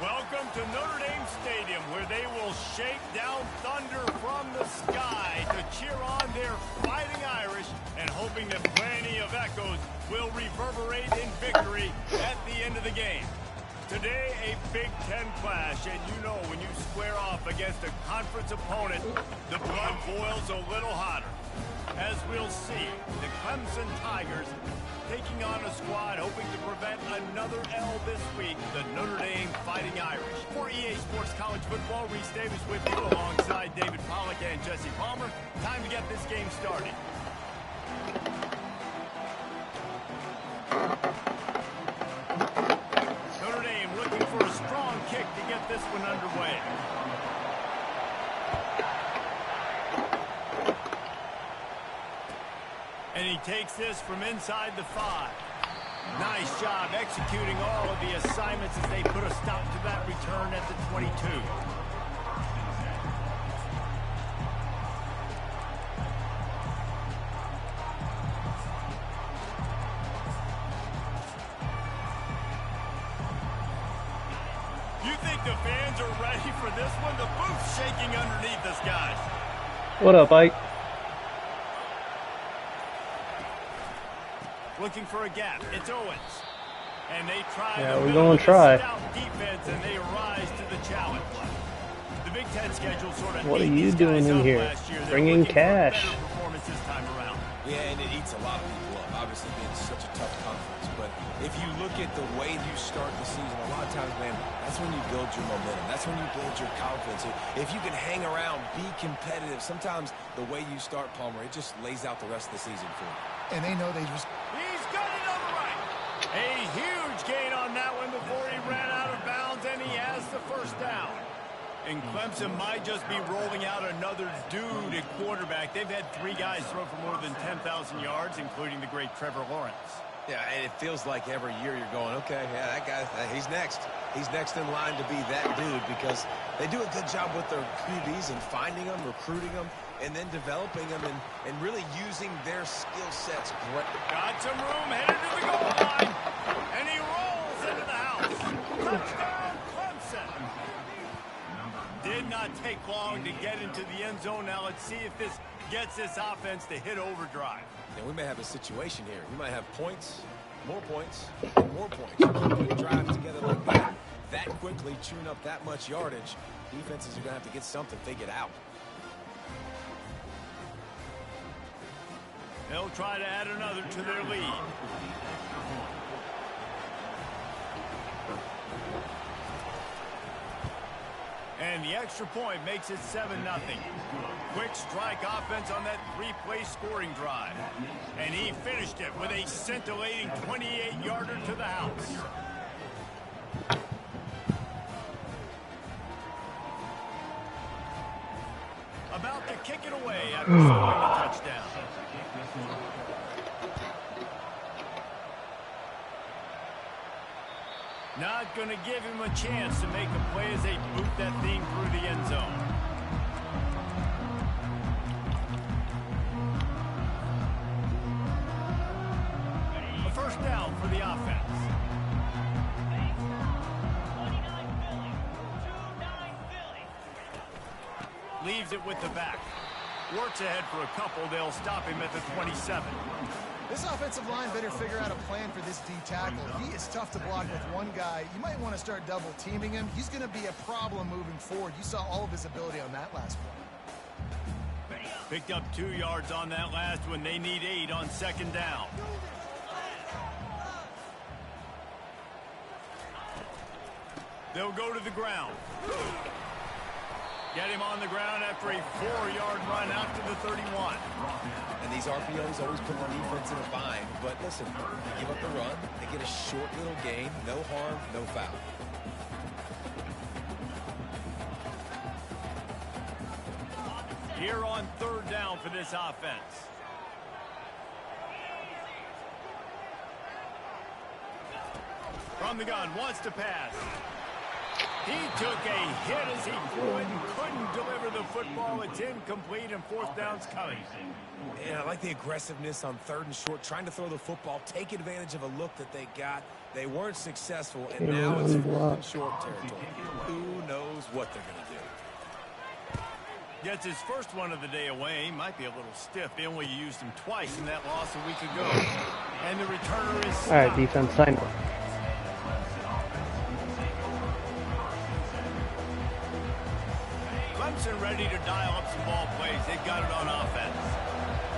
Welcome to Notre Dame Stadium, where they will shake down thunder from the sky to cheer on their Fighting Irish and hoping that plenty of echoes will reverberate in victory at the end of the game. Today, a Big Ten clash, and you know when you square off against a conference opponent, the blood boils a little hotter. As we'll see, the Clemson Tigers taking on a squad hoping to prevent another L this week, the Notre Dame Fighting Irish. For EA Sports College Football, Reese Davis with you alongside David Pollack and Jesse Palmer. Time to get this game started. Notre Dame looking for a strong kick to get this one underway. And he takes this from inside the 5. Nice job executing all of the assignments as they put a stop to that return at the 22. You think the fans are ready for this one? The booth's shaking underneath us, guys. What up, Ike? Looking for a gap. It's Owens. And they try we're going to try. Defense, and they rise to the challenge. The Big Ten schedule sort of what are you doing in here? Bringing cash. Performance this time around. Yeah, and it eats a lot of people up, obviously being such a tough conference. But if you look at the way you start the season, a lot of times, man, that's when you build your momentum. That's when you build your confidence. If you can hang around, be competitive, sometimes the way you start, Palmer, it just lays out the rest of the season for you. And they know they just... He's got it on the right. A huge gain on that one before he ran out of bounds, and he has the first down. And Clemson might just be rolling out another dude at quarterback. They've had 3 guys throw for more than 10,000 yards, including the great Trevor Lawrence. Yeah, and it feels like every year you're going, okay, yeah, that guy, he's next. He's next in line to be that dude because they do a good job with their QBs and finding them, recruiting them, and then developing them and really using their skill sets. Got some room, headed to the goal line, and he rolls into the house. Touchdown, Clemson. Did not take long to get into the end zone. Now let's see if this gets this offense to hit overdrive. And we may have a situation here. We might have points, more points, and more points. You put drives together like that quickly, chewing up that much yardage. Defenses are going to have to get something figured out. They'll try to add another to their lead. And the extra point makes it 7-0. Quick strike offense on that 3-play scoring drive. And he finished it with a scintillating 28-yarder to the house. About to kick it away after scoring the touchdown. Not going to give him a chance to make a play as they boot that thing through the end zone. A first down for the offense. Leaves it with the back. Works ahead for a couple. They'll stop him at the 27. This offensive line better figure out a plan for this D tackle. He is tough to block with one guy. You might want to start double teaming him. He's going to be a problem moving forward. You saw all of his ability on that last play. Picked up 2 yards on that last one. They need 8 on second down. They'll go to the ground. Get him on the ground after a 4-yard run out to the 31. And these RPOs always put the defense in a bind. But listen, they give up the run. They get a short little gain. No harm, no foul. Here on third down for this offense. From the gun, wants to pass. He took a hit as he threw it and couldn't deliver the football. It's incomplete and fourth down's coming. Yeah, I like the aggressiveness on 3rd and short, trying to throw the football, take advantage of a look that they got. They weren't successful, and now it's 4th and short territory. Who knows what they're going to do? Gets his first one of the day away. He might be a little stiff. They only used him twice in that loss a week ago. And the returner is stopped. All right, defense, sign up. Clemson ready to dial up some ball plays. They got it on offense.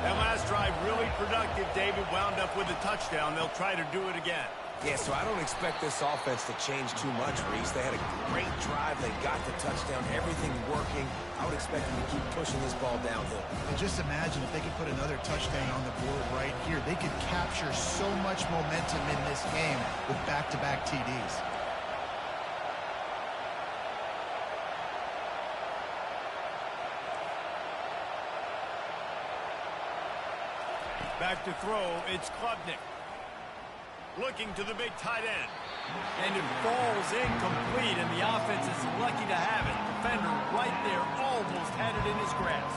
That last drive really productive. David wound up with a touchdown. They'll try to do it again. Yeah, so I don't expect this offense to change too much, Reese. They had a great drive. They got the touchdown. Everything working. I would expect them to keep pushing this ball downhill. And just imagine if they could put another touchdown on the board right here. They could capture so much momentum in this game with back-to-back TDs. Back to throw. It's Klubnik. Looking to the big tight end. And it falls incomplete, and the offense is lucky to have it. Defender right there almost had it in his grasp.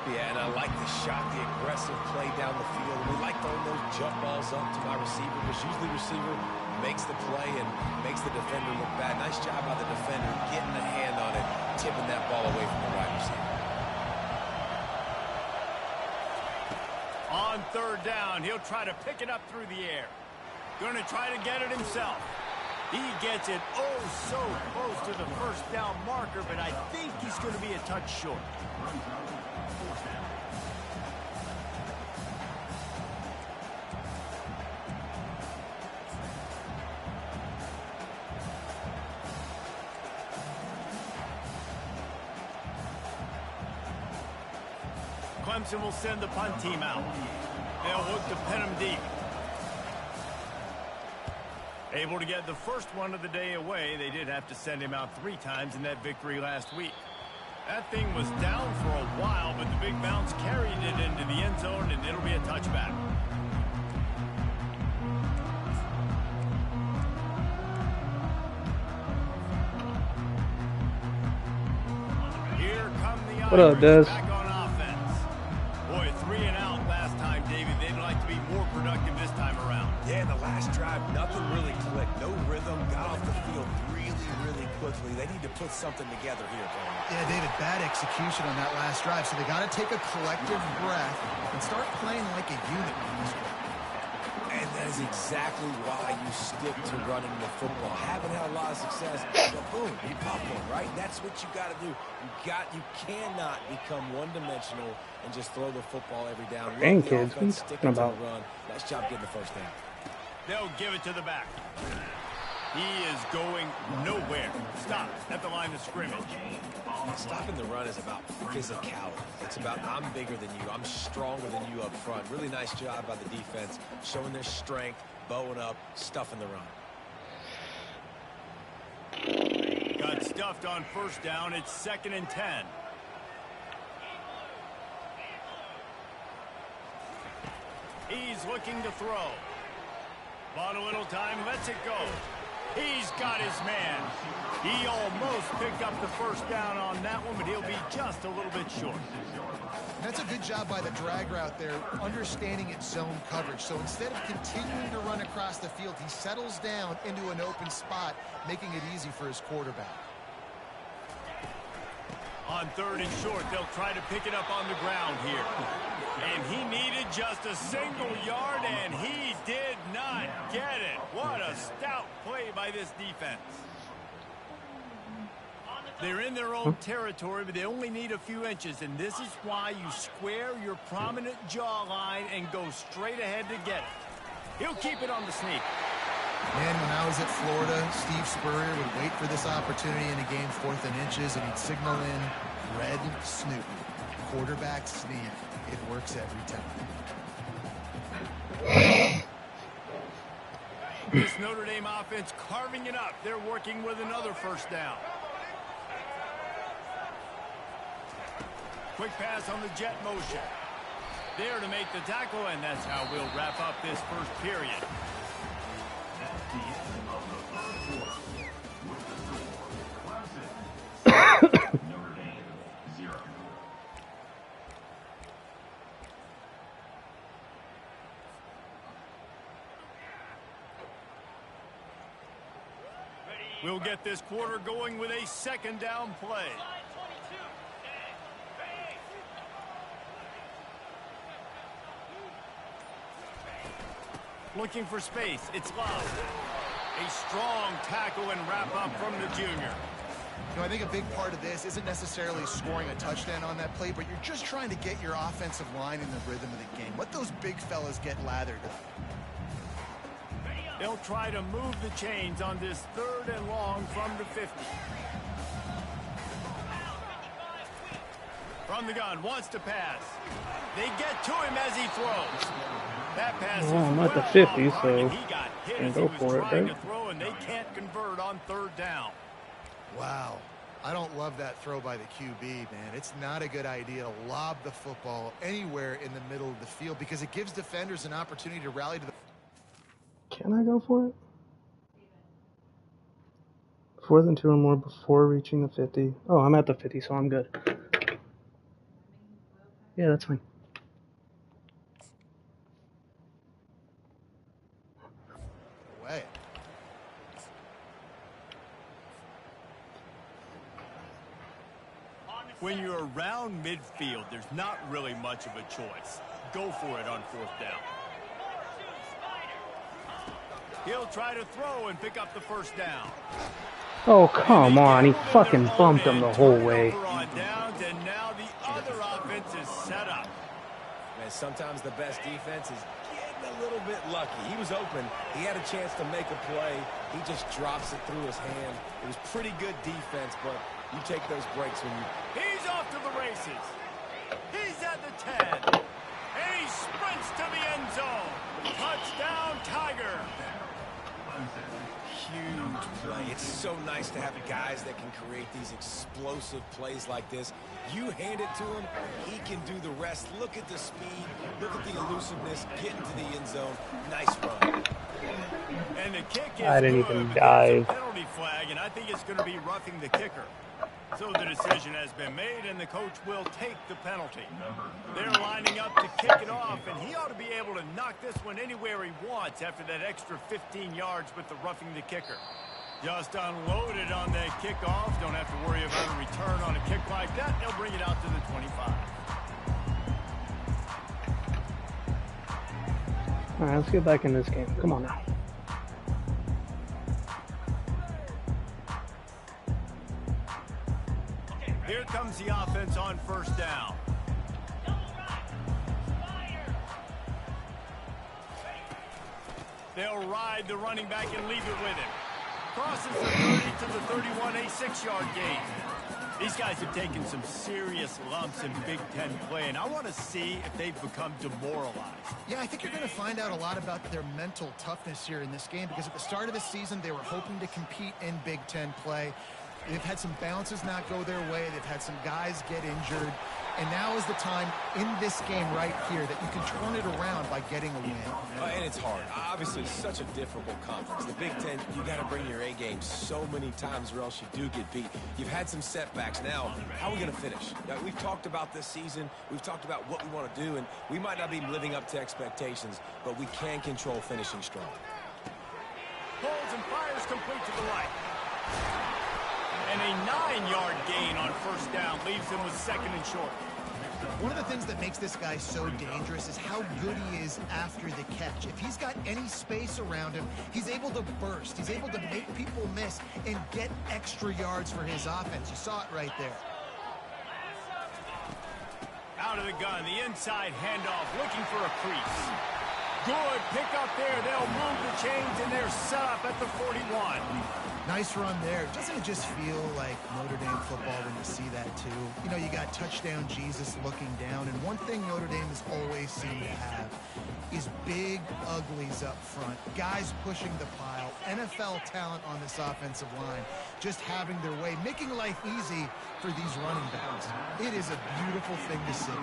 Yeah, and I like the shot, the aggressive play down the field. We like throwing those jump balls up to my receiver, because usually the receiver makes the play and makes the defender look bad. Nice job by the defender getting a hand on it, tipping that ball away from the wide receiver. On 3rd down, he'll try to pick it up through the air. Going to try to get it himself. He gets it oh so close to the first down marker, but I think he's going to be a touch short. Clemson will send the punt team out. They'll look to pin him deep. Able to get the first one of the day away. They did have to send him out 3 times in that victory last week. That thing was down for a while, but the big bounce carried it into the end zone, and it'll be a touchback. Here come the Irish. What up, Des? Back on offense. Boy, 3 and out last time, David. They'd like to be more productive this time around. Yeah, in the last drive, nothing really clicked. No rhythm. Got off the field really quickly. They need to put something together here, Brian. Yeah, David, bad execution on that last drive, so they got to take a collective breath and start playing like a unit on this one. And that is exactly why you stick to running the football. Haven't had a lot of success, but boom, you pop one, right? That's what you got to do. You cannot become one-dimensional and just throw the football every down. Dang, kids, what are you talking about? Run. Nice job getting the first down. They'll give it to the back. He is going nowhere. Stop at the line of scrimmage. Stopping the run is about physicality. It's about I'm bigger than you. I'm stronger than you up front. Really nice job by the defense, showing their strength, bowing up, stuffing the run. Got stuffed on first down. It's 2nd and 10. He's looking to throw. Bought a little time, lets it go. He's got his man. He almost picked up the first down on that one, but he'll be just a little bit short. That's a good job by the drag route there, understanding its zone coverage. So instead of continuing to run across the field, he settles down into an open spot, making it easy for his quarterback. On 3rd and short, they'll try to pick it up on the ground here. And he needed just a single yard, and he did not get it. What a stout play by this defense. They're in their own territory, but they only need a few inches, and this is why you square your prominent jawline and go straight ahead to get it. He'll keep it on the sneak. Man, when I was at Florida, Steve Spurrier would wait for this opportunity in a game 4th and inches, and he'd signal in red snoot, quarterback sneak. It works every time. This Notre Dame offense carving it up. They're working with another first down. Quick pass on the jet motion. There to make the tackle, and that's how we'll wrap up this first period. We'll get this quarter going with a second down play. Looking for space. It's Love. A strong tackle and wrap up from the junior. You know, I think a big part of this isn't necessarily scoring a touchdown on that play, but you're just trying to get your offensive line in the rhythm of the game. Let those big fellas get lathered. They'll try to move the chains on this 3rd and long from the 50. From the gun, wants to pass. They get to him as he throws. That pass is I'm at the 50, so he got hit can as go he was for it, trying right? to throw, and they can't convert on 3rd down. Wow. I don't love that throw by the QB, man. It's not a good idea to lob the football anywhere in the middle of the field because it gives defenders an opportunity to rally to the... Can I go for it? 4th and 2 or more before reaching the 50. Oh, I'm at the 50, so I'm good. Yeah, that's fine. Way. When you're around midfield, there's not really much of a choice. Go for it on 4th down. He'll try to throw and pick up the 1st down. Oh, come on. He fucking bumped him the whole way. On downs, and now the other offense is set up. Man, sometimes the best defense is getting a little bit lucky. He was open. He had a chance to make a play. He just drops it through his hand. It was pretty good defense, but you take those breaks when you... He's off to the races. He's at the 10. And he sprints to the end zone. Touchdown, Tiger. Huge play. It's so nice to have guys that can create these explosive plays like this. You hand it to him, he can do the rest. Look at the speed. Look at the elusiveness. Get into the end zone. Nice run. And the kick is I didn't good, even but dive. there's a penalty flag, and I think it's going to be roughing the kicker. So the decision has been made, and the coach will take the penalty. They're lining up to kick it off, and he ought to be able to knock this one anywhere he wants after that extra 15 yards with the roughing the kicker. Just unloaded on that kickoff. Don't have to worry about a return on a kick like that. They'll bring it out to the 25. All right, let's get back in this game. Come on now. Here comes the offense on 1st down. They'll ride the running back and leave it with him. Crosses the 30 to the 31, a 6-yard gain. These guys have taken some serious lumps in Big Ten play, and I want to see if they've become demoralized. Yeah, I think you're going to find out a lot about their mental toughness here in this game because at the start of the season, they were hoping to compete in Big Ten play. They've had some bounces not go their way. They've had some guys get injured. And now is the time in this game right here that you can turn it around by getting a win. And it's hard. Obviously, it's such a difficult conference. The Big Ten, you got to bring your A game so many times or else you do get beat. You've had some setbacks. Now, how are we going to finish? We've talked about this season. We've talked about what we want to do, and we might not be living up to expectations, but we can control finishing strong. Pulls and fires complete to the right. And a 9-yard gain on 1st down leaves him with 2nd and short. One of the things that makes this guy so dangerous is how good he is after the catch. If he's got any space around him, he's able to burst. He's able to make people miss and get extra yards for his offense. You saw it right there. Out of the gun, the inside handoff, looking for a crease. Good pick up there. They'll move the chains, and they're set up at the 41. Nice run there. Doesn't it just feel like Notre Dame football when you see that too? You know, you got touchdown Jesus looking down, and one thing Notre Dame has always seemed to have is big uglies up front. Guys pushing the pile. NFL talent on this offensive line. Just having their way, making life easy for these running backs. It is a beautiful thing to see.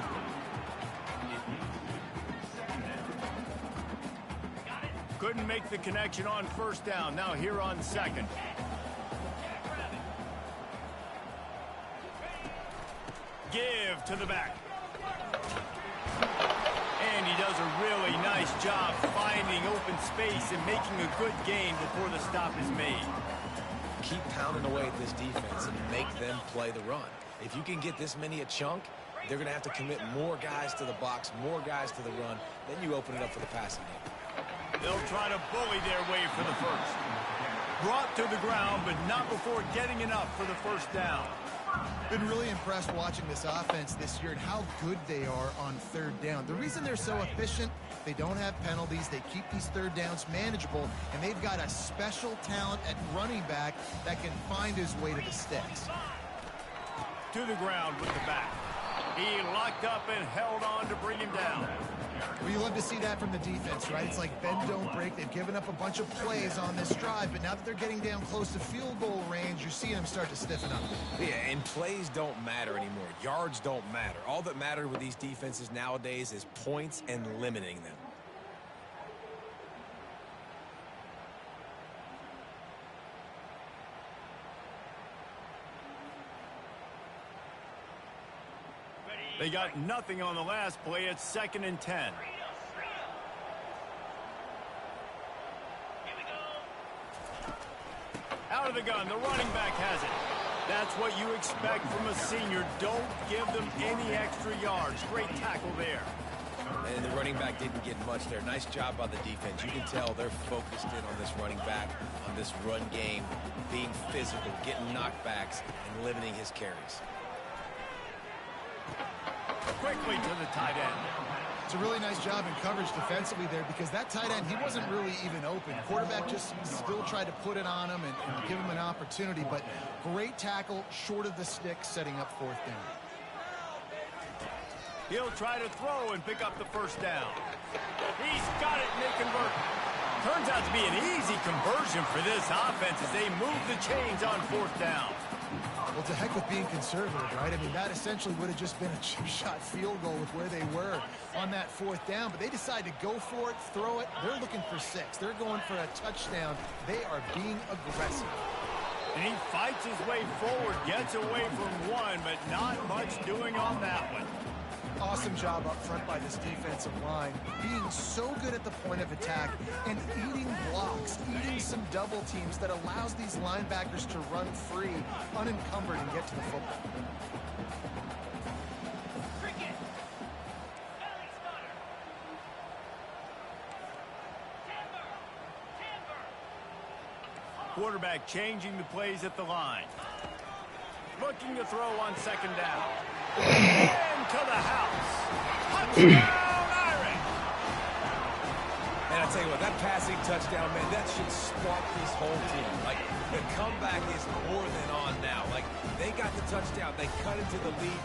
Couldn't make the connection on 1st down. Now here on 2nd. Give to the back. And he does a really nice job finding open space and making a good gain before the stop is made. keep pounding away at this defense and make them play the run. If you can get this many a chunk, they're going to have to commit more guys to the box, more guys to the run. Then you open it up for the passing game. They'll try to bully their way for the first. Brought to the ground, but not before getting enough for the first down. Been really impressed watching this offense this year and how good they are on third down. The reason they're so efficient, they don't have penalties, they keep these third downs manageable, and they've got a special talent at running back that can find his way to the sticks. To the ground with the back. He locked up and held on to bring him down. Well, you love to see that from the defense, right? It's like bend, don't break. They've given up a bunch of plays on this drive, but now that they're getting down close to field goal range, you're seeing them start to stiffen up. Yeah, and plays don't matter anymore. Yards don't matter. All that matters with these defenses nowadays is points and limiting them. They got nothing on the last play. It's 2nd and 10. Out of the gun, the running back has it. That's what you expect from a senior. Don't give them any extra yards. Great tackle there. And the running back didn't get much there. Nice job by the defense. You can tell they're focused in on this running back, on this run game, being physical, getting knockbacks, and limiting his carries. Quickly to the tight end. It's a really nice job in coverage defensively there because that tight end, he wasn't really even open. Quarterback just still tried to put it on him and give him an opportunity, but great tackle short of the stick, setting up 4th down. He'll try to throw and pick up the first down. He's got it and they convert. Turns out to be an easy conversion for this offense as they move the chains on 4th down. Well, to heck with being conservative, right? I mean, that essentially would have just been a chip shot field goal with where they were on that 4th down. But they decide to go for it, throw it. They're looking for 6. They're going for a touchdown. They are being aggressive. And he fights his way forward, gets away from one, but not much doing on that one. Awesome job up front by this defensive line, being so good at the point of attack and eating blocks, eating some double teams that allows these linebackers to run free, unencumbered, and get to the football. Quarterback changing the plays at the line. Looking to throw on 2nd down. And to the house. Touchdown, Irish. And I tell you what, that passing touchdown, man, that should spark this whole team. Like, the comeback is more than on now. Like, they got the touchdown. They cut into the lead.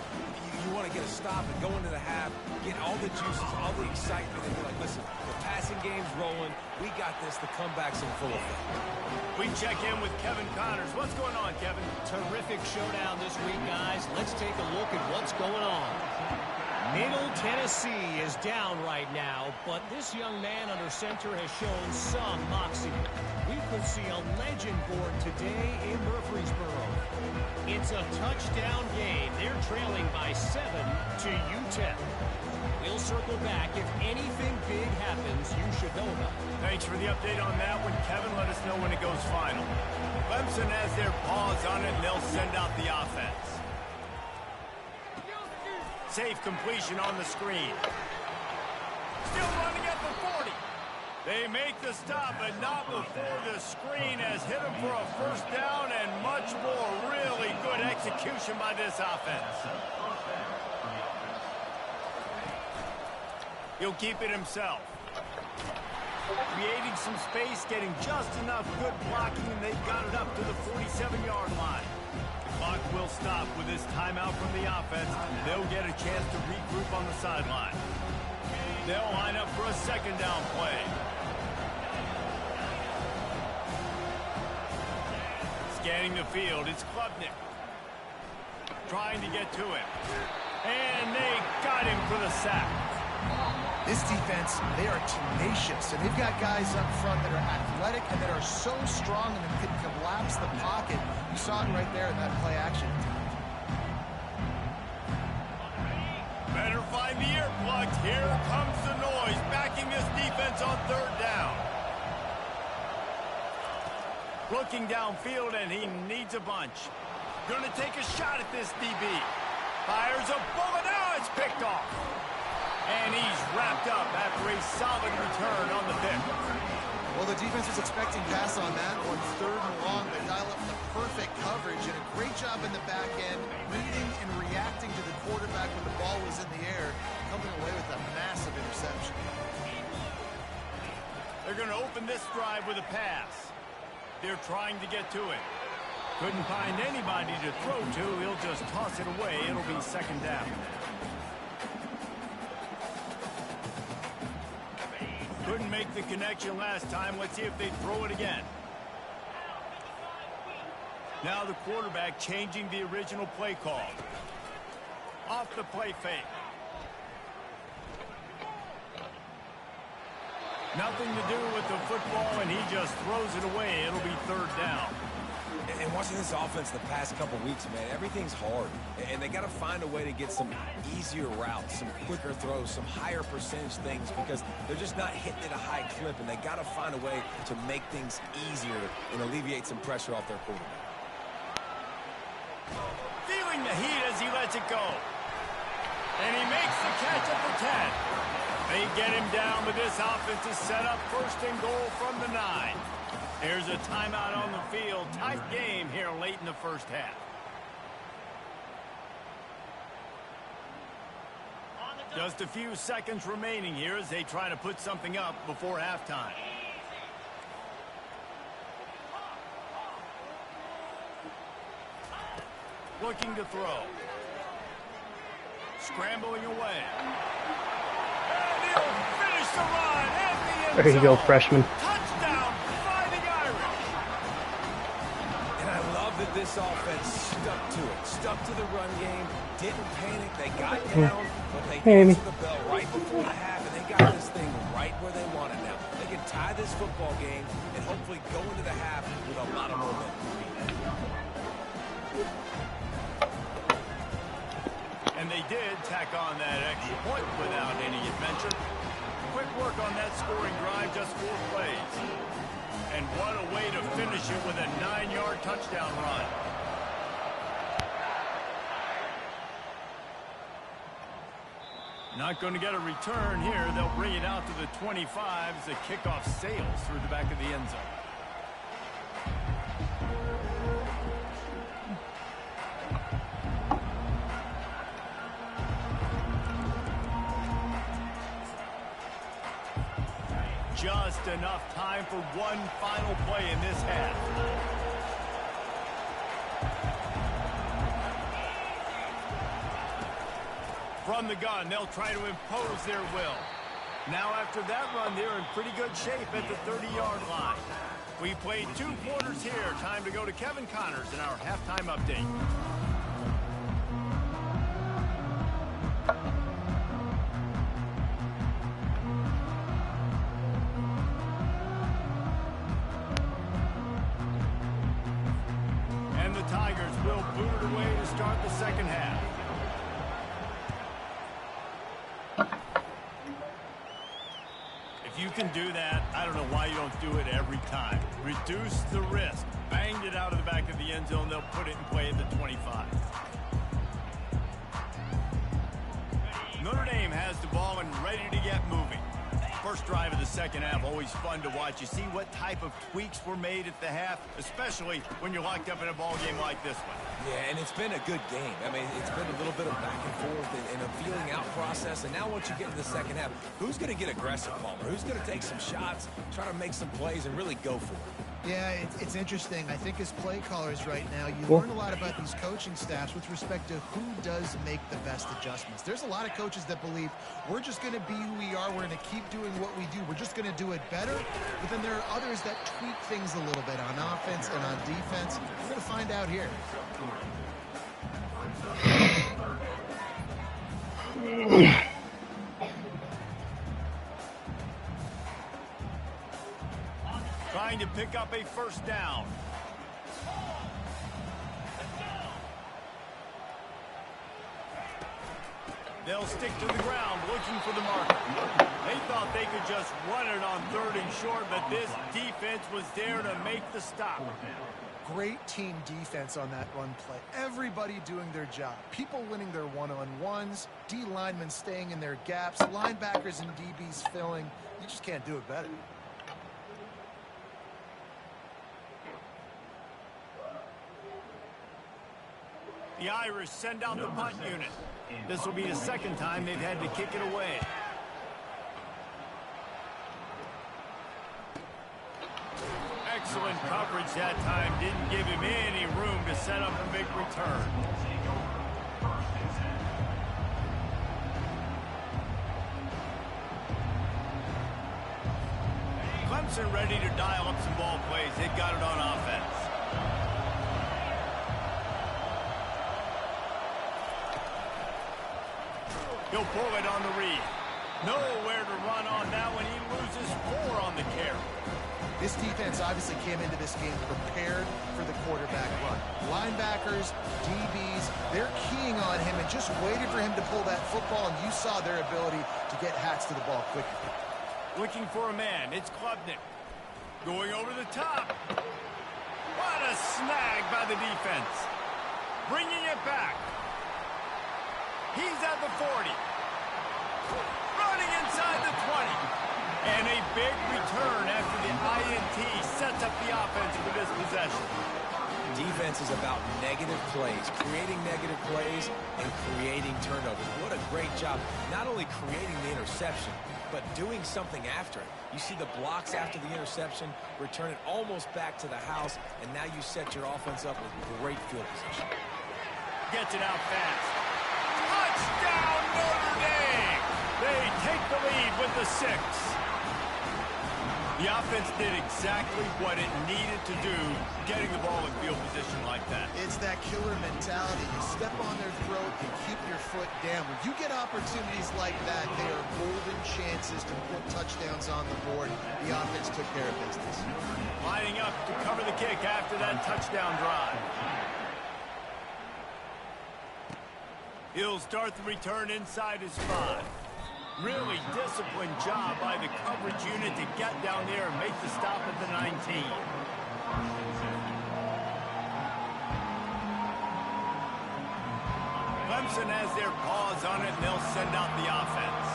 You want to get a stop and go into the half, get all the juices, all the excitement, and be like, listen, the passing game's rolling. We got this. The comeback's in full effect. We check in with Kevin Connors. What's going on, Kevin? Terrific showdown this week, guys. Let's take a look at what's going on. Middle Tennessee is down right now, but this young man under center has shown some moxie. We could see a legend born today in Murfreesboro. It's a touchdown game. They're trailing by 7 to UTEP. We'll circle back. If anything big happens, you should know about it. Thanks for the update on that one, Kevin. Let us know when it goes final. Clemson has their paws on it, and they'll send out the offense. Safe completion on the screen. Still running at the 40. They make the stop, but not before the screen has hit them for a first down and much more. Really good execution by this offense. He'll keep it himself. Creating some space, getting just enough good blocking, and they've got it up to the 47-yard line. The clock will stop with this timeout from the offense. They'll get a chance to regroup on the sideline. They'll line up for a 2nd down play. Scanning the field, it's Klubnik. Trying to get to him. And they got him for the sack. This defense, they are tenacious, and they've got guys up front that are athletic and that are so strong and can collapse the pocket. You saw it right there in that play action. Better find the earplugs. Here comes the noise, backing this defense on 3rd down. Looking downfield, and he needs a bunch. Going to take a shot at this DB. Fires a bullet. Now it's picked off. And he's wrapped up after a solid return on the pick. Well, the defense was expecting pass on that one. 3rd and long. They dial up the perfect coverage and a great job in the back end, reading and reacting to the quarterback when the ball was in the air, coming away with a massive interception. They're going to open this drive with a pass. They're trying to get to it. Couldn't find anybody to throw to. He'll just toss it away. It'll be 2nd down. Couldn't make the connection last time. Let's see if they throw it again. Now the quarterback changing the original play call. Off the play fake. Nothing to do with the football, and he just throws it away. It'll be 3rd down. And watching this offense the past couple weeks, man, everything's hard. And they got to find a way to get some easier routes, some quicker throws, some higher percentage things because they're just not hitting at a high clip. And they got to find a way to make things easier and alleviate some pressure off their quarterback. Feeling the heat as he lets it go. And he makes the catch at the 10. They get him down, but this offense is set up 1st and goal from the 9. There's a timeout on the field. Tight game here late in the 1st half. Just a few seconds remaining here as they try to put something up before halftime. Looking to throw. Scrambling away. And he'll finish the run at the end zone. There you go, freshman. Touchdown, Fighting Irish. And I love that this offense stuck to it, stuck to the run game, didn't panic. They got down, but they answered the bell right before the half, and they got this thing right where they want it now. They can tie this football game and hopefully go into the half with a lot of momentum. And they did tack on that extra point without any adventure. Quick work on that scoring drive, just 4 plays. And what a way to finish it with a 9-yard touchdown run. Not going to get a return here. They'll bring it out to the 25 as the kickoff sails through the back of the end zone. Just enough time for one final play in this half. From the gun, they'll try to impose their will. Now after that run, they're in pretty good shape at the 30-yard line. We played 2 quarters here. Time to go to Kevin Connors in our halftime update. And the Tigers will boot it away to start the 2nd half. If you can do that, I don't know why you don't do it every time. Reduce the risk. Banged it out of the back of the end zone. They'll put it in play at the 25. Notre Dame has the ball and ready to get moving. First drive of the 2nd half, always fun to watch. You see what type of tweaks were made at the half, especially when you're locked up in a ball game like this one. Yeah, and it's been a good game. I mean, it's been a little bit of back and forth and a feeling out process. And now once you get to the 2nd half, who's going to get aggressive, Palmer? Who's going to take some shots, try to make some plays, and really go for it? Yeah, it's interesting. I think as play callers right now, you learn a lot about these coaching staffs with respect to who does make the best adjustments. There's a lot of coaches that believe we're just going to be who we are. We're going to keep doing what we do. We're just going to do it better. But then there are others that tweak things a little bit on offense and on defense. We're going to find out here. Trying to pick up a 1st down. They'll stick to the ground looking for the marker. They thought they could just run it on 3rd and short, but this defense was there to make the stop. Great team defense on that run play. Everybody doing their job. People winning their one-on-ones, D linemen staying in their gaps, linebackers and DBs filling. You just can't do it better. The Irish send out the punt unit. This will be the 2nd time they've had to kick it away. Excellent coverage that time. Didn't give him any room to set up a big return. Clemson ready to dial up some ball plays. They've got it on offense. He'll pull it on the read. Nowhere to run on that one. He loses 4 on the carry. This defense obviously came into this game prepared for the quarterback run. Linebackers, DBs, they're keying on him and just waited for him to pull that football, and you saw their ability to get hats to the ball quickly. Looking for a man. It's Klubnik. Going over the top. What a snag by the defense. Bringing it back. He's at the 40. Running inside the 20. And a big return after the INT sets up the offense for this possession. Defense is about negative plays, creating negative plays, and creating turnovers. What a great job, not only creating the interception, but doing something after it. You see the blocks after the interception, return it almost back to the house, and now you set your offense up with great field position. Gets it out fast. Touchdown, Notre Dame! They take the lead with the 6. The offense did exactly what it needed to do, getting the ball in field position like that. It's that killer mentality. You step on their throat and keep your foot down. When you get opportunities like that, they are golden chances to put touchdowns on the board. The offense took care of business. Lining up to cover the kick after that touchdown drive. He'll start the return inside his 5. Really disciplined job by the coverage unit to get down there and make the stop at the 19. Clemson has their paws on it, and they'll send out the offense.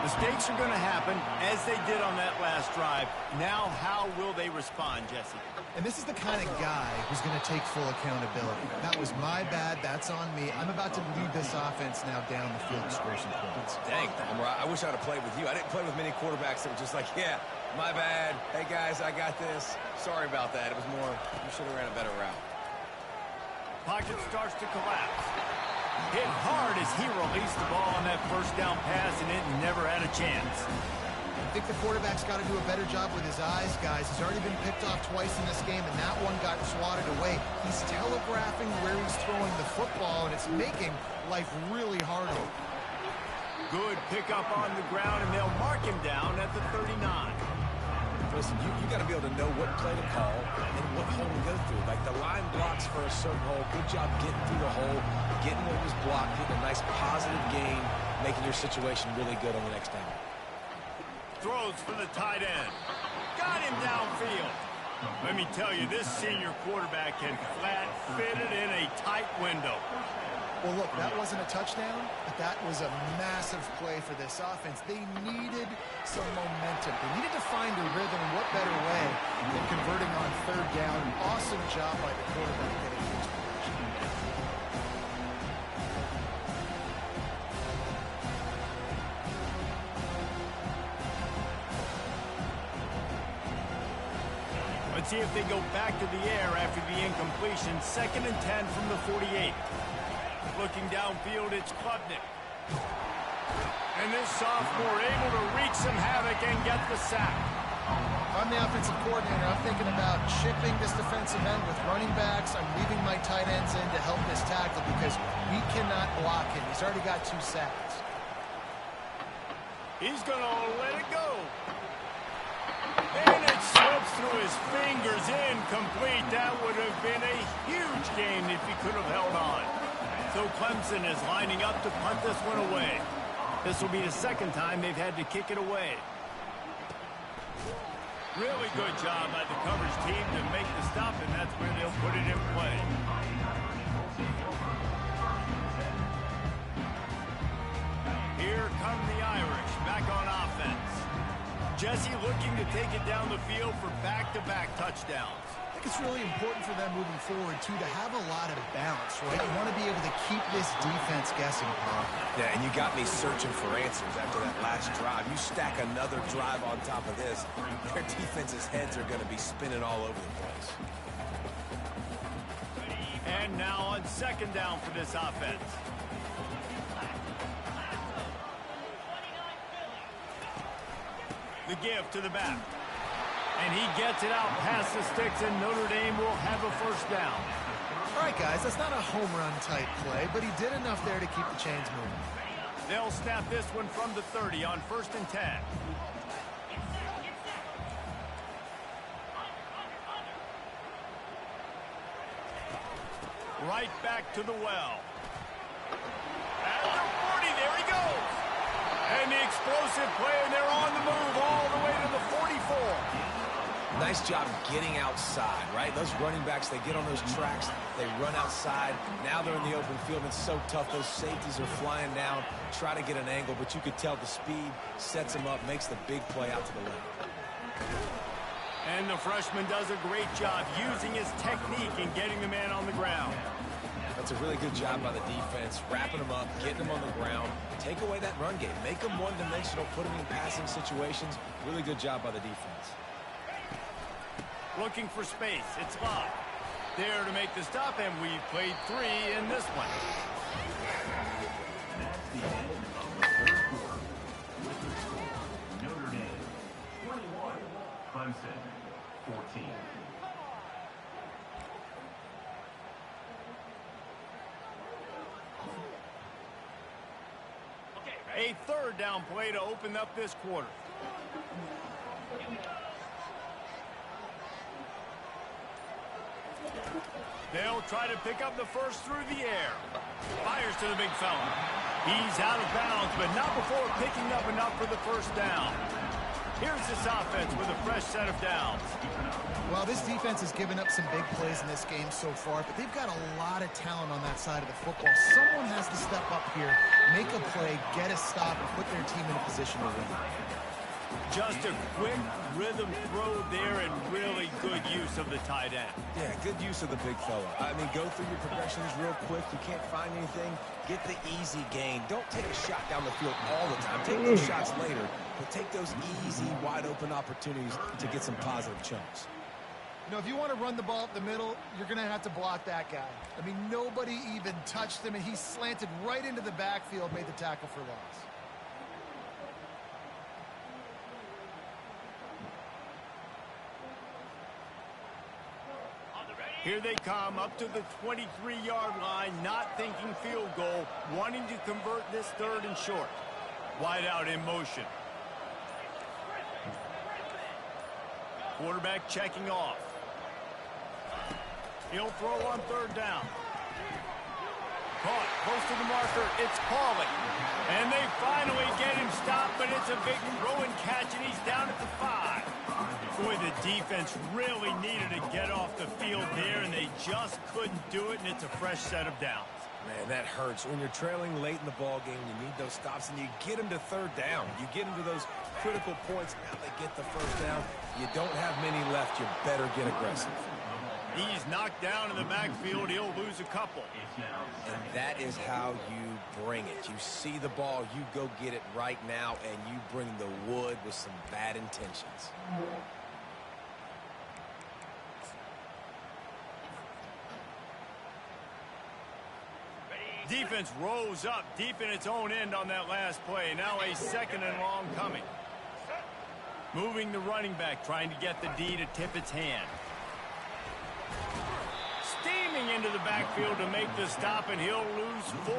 Mistakes are going to happen, as they did on that last drive. Now, how will they respond, Jesse? And this is the kind of guy who's going to take full accountability. That was my bad. That's on me. I'm about to lead this offense now down the field to score some points. Dang, I wish I'd have played with you. I didn't play with many quarterbacks that were just like, yeah, my bad. Hey, guys, I got this. Sorry about that. It was more, you should have ran a better route. Pocket starts to collapse. Hit hard as he released the ball on that first down pass, and it never had a chance. I think the quarterback's got to do a better job with his eyes, guys. He's already been picked off twice in this game, and that one got swatted away. He's telegraphing where he's throwing the football, and it's making life really hard on him. Good pickup on the ground, and they'll mark him down at the 39. Listen, you got to be able to know what play to call and what hole to go through. Like the line blocks for a certain hole. Good job getting through the hole, getting what was blocked, getting a nice positive gain, making your situation really good on the next down. Throws for the tight end. Got him downfield. Let me tell you, this senior quarterback can flat fit it in a tight window. Well, look, that wasn't a touchdown, but that was a massive play for this offense. They needed some momentum. They needed to find a rhythm, and what better way than converting on 3rd down. Awesome job by the quarterback getting to his position. Let's see if they go back to the air after the incompletion. 2nd and 10 from the 48. Looking downfield, it's Klubnik. And this sophomore able to wreak some havoc and get the sack. I'm the offensive coordinator. I'm thinking about chipping this defensive end with running backs. I'm leaving my tight ends in to help this tackle because we cannot block him. He's already got 2 sacks. He's going to let it go. And it slips through his fingers, incomplete. That would have been a huge gain if he could have held on. So Clemson is lining up to punt this one away. This will be the second time they've had to kick it away. Really good job by the coverage team to make the stop, and that's where they'll put it in play. Here come the Irish back on offense. Jesse looking to take it down the field for back-to-back touchdowns. I think it's really important for them moving forward, too, to have a lot of balance, right? You want to be able to keep this defense guessing, Paul. Yeah, and you got me searching for answers after that last drive. You stack another drive on top of this, their defense's heads are going to be spinning all over the place. And now on second down for this offense. The give to the back. And he gets it out past the sticks, and Notre Dame will have a first down. All right, guys, that's not a home run type play, but he did enough there to keep the chains moving. They'll snap this one from the 30 on 1st and 10. Right back to the well. At the 40, there he goes. And the explosive play, and they're on the move all the way to the 44. Nice job getting outside, right? Those running backs, they get on those tracks, they run outside. Now they're in the open field. It's so tough. Those safeties are flying down, try to get an angle, but you could tell the speed sets him up, makes the big play out to the left. And the freshman does a great job using his technique and getting the man on the ground. That's a really good job by the defense, wrapping them up, getting them on the ground. Take away that run game. Make them one-dimensional, put them in passing situations. Really good job by the defense. Looking for space. It's Locke. There to make the stop, and we've played 3 in this one. Notre Dame, 21. Clemson, 14. A third down play to open up this quarter. They'll try to pick up the first through the air. Fires to the big fella. He's out of bounds, but not before picking up enough for the first down. Here's this offense with a fresh set of downs. Well, this defense has given up some big plays in this game so far, but they've got a lot of talent on that side of the football. Someone has to step up here, make a play, get a stop, and put their team in a position to win. Just a quick rhythm throw there and really good use of the tight end. Yeah, good use of the big fella. I mean, go through your progressions real quick. You can't find anything. Get the easy gain. Don't take a shot down the field all the time. Take those shots later, but take those easy, wide-open opportunities to get some positive chunks. You know, if you want to run the ball up the middle, you're going to have to block that guy. I mean, nobody even touched him, and he slanted right into the backfield, made the tackle for loss. Here they come up to the 23-yard line, not thinking field goal, wanting to convert this third and short. Wide out in motion. Quarterback checking off. He'll throw on third down. Caught close to the marker. It's Pauly. And they finally get him stopped, but it's a big throw and catch, and he's down at the 5. Boy, the defense really needed to get off the field there, and they just couldn't do it, and it's a fresh set of downs. Man, that hurts. When you're trailing late in the ball game, you need those stops, and you get them to third down. You get them to those critical points. Now they get the first down. You don't have many left. You better get aggressive. He's knocked down in the backfield. He'll lose a couple. And that is how you bring it. You see the ball, you go get it right now, and you bring the wood with some bad intentions. Defense rose up deep in its own end on that last play. Now a second and long coming. Moving the running back, trying to get the D to tip its hand. Steaming into the backfield to make the stop, and he'll lose 4.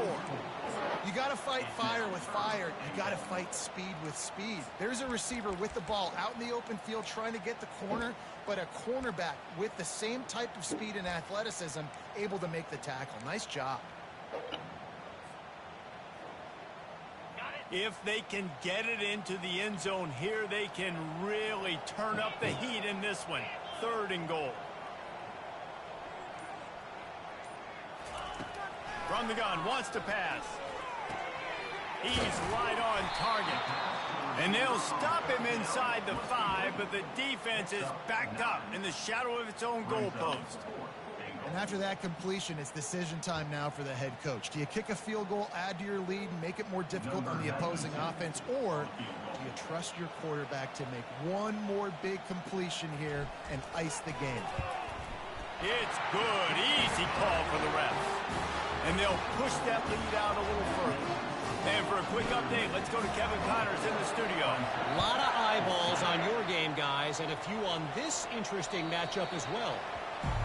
You got to fight fire with fire. You got to fight speed with speed. There's a receiver with the ball out in the open field trying to get the corner, but a cornerback with the same type of speed and athleticism able to make the tackle. Nice job. If they can get it into the end zone here, they can really turn up the heat in this one. 3rd and goal. From the gun, wants to pass. He's right on target. And they'll stop him inside the 5, but the defense is backed up in the shadow of its own goalpost. And after that completion, it's decision time now for the head coach. Do you kick a field goal, add to your lead, and make it more difficult on the opposing offense, or do you trust your quarterback to make one more big completion here and ice the game? It's good. Easy call for the refs. And they'll push that lead out a little further. And for a quick update, let's go to Kevin Connors in the studio. A lot of eyeballs on your game, guys, and a few on this interesting matchup as well.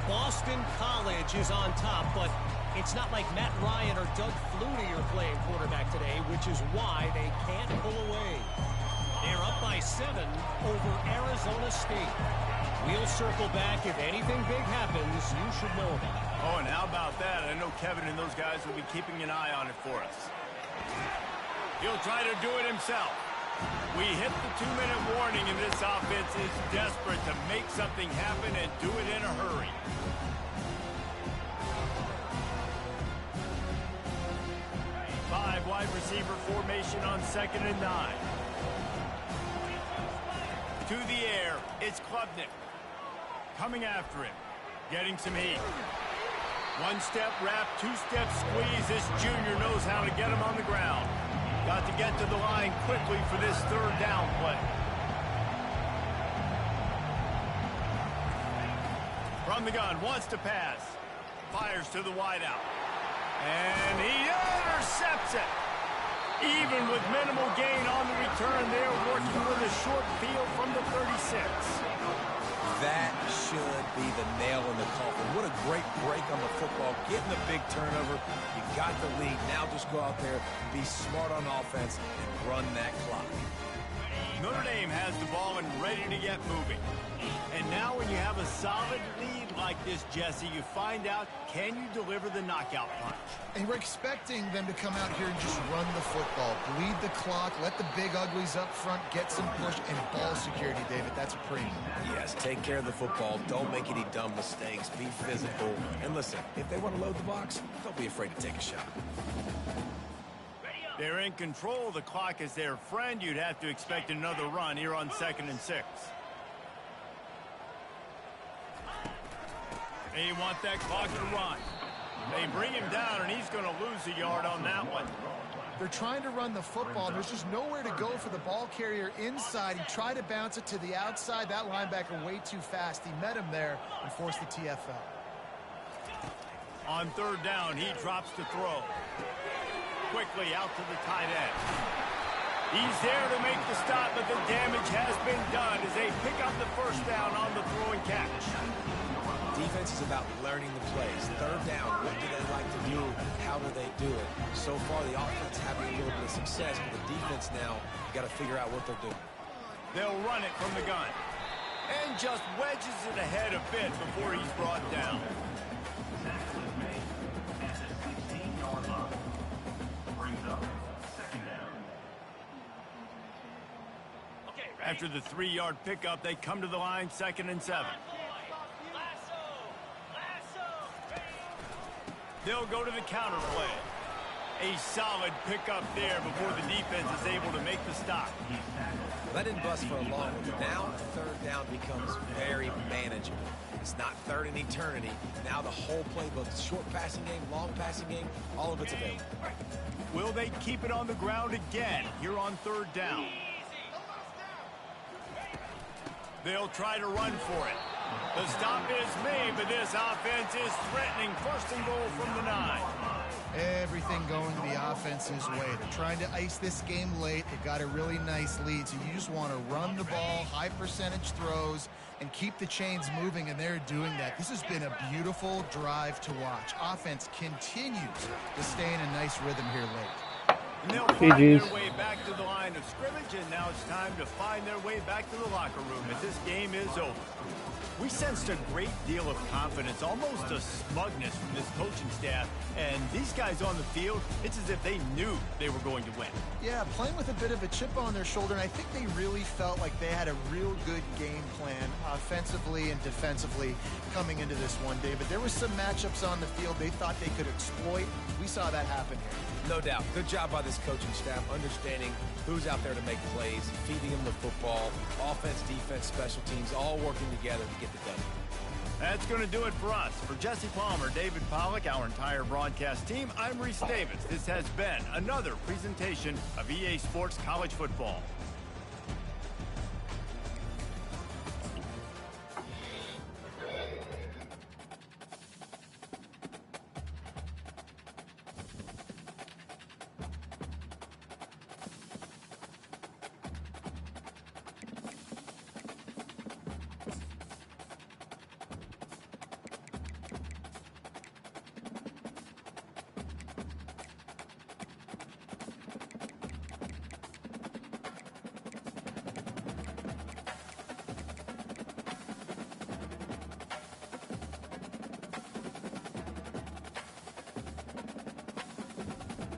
Boston College is on top, but it's not like Matt Ryan or Doug Flutie are playing quarterback today, which is why they can't pull away. They're up by 7 over Arizona State. We'll circle back. If anything big happens, you should know about it. Oh, and how about that? I know Kevin and those guys will be keeping an eye on it for us. He'll try to do it himself. We hit the 2-minute warning, and this offense is desperate to make something happen and do it in a hurry. Five wide receiver formation on 2nd and 9. To the air, it's Klubnik. Coming after him, getting some heat. 1-step wrap, 2-step squeeze. This junior knows how to get him on the ground. Got to get to the line quickly for this 3rd down play. From the gun, wants to pass. Fires to the wideout. And he intercepts it. Even with minimal gain on the return, they're working with a short field from the 36. That should be the nail in the coffin. What a great break on the football. Getting the big turnover. You got the lead. Now just go out there, be smart on offense, and run that clock. Notre Dame has the ball and ready to get moving. And now when you have a solid lead like this, Jesse, you find out, can you deliver the knockout punch? And we're expecting them to come out here and just run the football, bleed the clock, let the big uglies up front, get some push, and ball security, David. That's a premium. Yes, take care of the football. Don't make any dumb mistakes. Be physical. And listen, if they want to load the box, don't be afraid to take a shot. They're in control. The clock is their friend. You'd have to expect another run here on 2nd and 6. They want that clock to run. They bring him down, and he's going to lose a yard on that one. They're trying to run the football. There's just nowhere to go for the ball carrier inside. He tried to bounce it to the outside. That linebacker way too fast. He met him there and forced the TFL. On 3rd down, he drops to throw. Quickly out to the tight end. He's there to make the stop, but the damage has been done as they pick up the 1st down on the throw and catch. Defense is about learning the plays. 3rd down, what do they like to do? How do they do it? So far, the offense having a little bit of success, but the defense now got to figure out what they're doing. They'll run it from the gun. And just wedges it ahead a bit before he's brought down. After the 3-yard pickup, they come to the line, 2nd and 7. They'll go to the counter play. A solid pickup there before the defense is able to make the stop. That didn't bust for a long one. Now 3rd down becomes very manageable. It's not 3rd in eternity. Now the whole playbook, short passing game, long passing game, all of it's available. Will they keep it on the ground again here on 3rd down? They'll try to run for it. The stop is made, but this offense is threatening. 1st and goal from the 9. Everything going the offense's way. They're trying to ice this game late. They've got a really nice lead, so you just want to run the ball, high percentage throws, and keep the chains moving, and they're doing that. This has been a beautiful drive to watch. Offense continues to stay in a nice rhythm here late. And they'll find GG's. their way back to the line of scrimmage, and now it's time to find their way back to the locker room as this game is over. We sensed a great deal of confidence, almost a smugness from this coaching staff. And these guys on the field, it's as if they knew they were going to win. Yeah, playing with a bit of a chip on their shoulder, and I think they really felt like they had a real good game plan offensively and defensively coming into this one, David. There were some matchups on the field they thought they could exploit. We saw that happen here. No doubt. Good job by this coaching staff, understanding who's out there to make plays, feeding them the football, offense, defense, special teams, all working together to get the W. That's going to do it for us. For Jesse Palmer, David Pollack, our entire broadcast team, I'm Reese Davis. This has been another presentation of EA Sports College Football.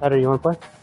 Hatter, you want to play?